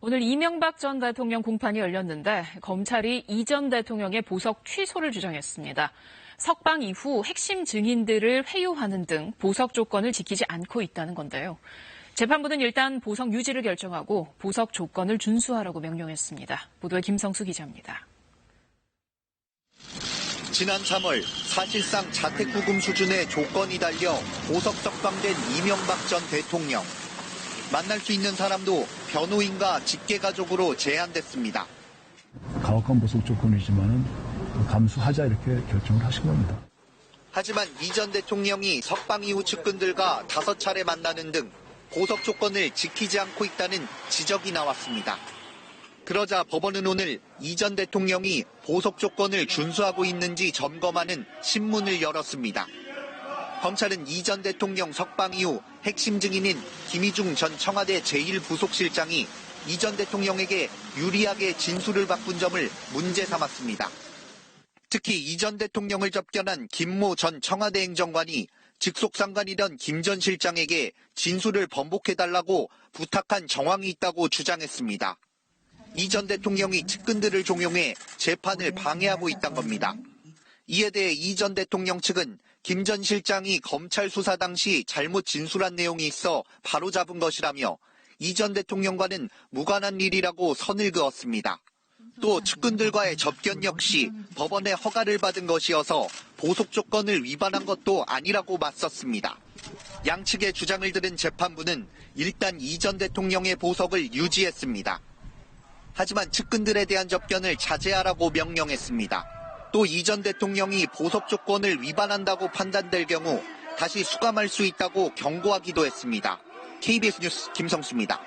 오늘 이명박 전 대통령 공판이 열렸는데 검찰이 이 전 대통령의 보석 취소를 주장했습니다. 석방 이후 핵심 증인들을 회유하는 등 보석 조건을 지키지 않고 있다는 건데요. 재판부는 일단 보석 유지를 결정하고 보석 조건을 준수하라고 명령했습니다. 보도에 김성수 기자입니다. 지난 3월 사실상 자택구금 수준의 조건이 달려 보석 석방된 이명박 전 대통령. 만날 수 있는 사람도 변호인과 직계가족으로 제한됐습니다. 가혹한 보석 조건이지만 감수하자 이렇게 결정을 하신 겁니다. 하지만 이 전 대통령이 석방 이후 측근들과 5차례 만나는 등 보석 조건을 지키지 않고 있다는 지적이 나왔습니다. 그러자 법원은 오늘 이 전 대통령이 보석 조건을 준수하고 있는지 점검하는 신문을 열었습니다. 검찰은 이 전 대통령 석방 이후 핵심 증인인 김희중 전 청와대 제1부속실장이 이 전 대통령에게 유리하게 진술을 바꾼 점을 문제 삼았습니다. 특히 이 전 대통령을 접견한 김모 전 청와대 행정관이 직속상관이던 김 전 실장에게 진술을 번복해달라고 부탁한 정황이 있다고 주장했습니다. 이 전 대통령이 측근들을 종용해 재판을 방해하고 있다는 겁니다. 이에 대해 이 전 대통령 측은 김 전 실장이 검찰 수사 당시 잘못 진술한 내용이 있어 바로잡은 것이라며 이 전 대통령과는 무관한 일이라고 선을 그었습니다. 또 측근들과의 접견 역시 법원의 허가를 받은 것이어서 보석 조건을 위반한 것도 아니라고 맞섰습니다. 양측의 주장을 들은 재판부는 일단 이 전 대통령의 보석을 유지했습니다. 하지만 측근들에 대한 접견을 자제하라고 명령했습니다. 또 이 전 대통령이 보석 조건을 위반한다고 판단될 경우 다시 수감할 수 있다고 경고하기도 했습니다. KBS 뉴스 김성수입니다.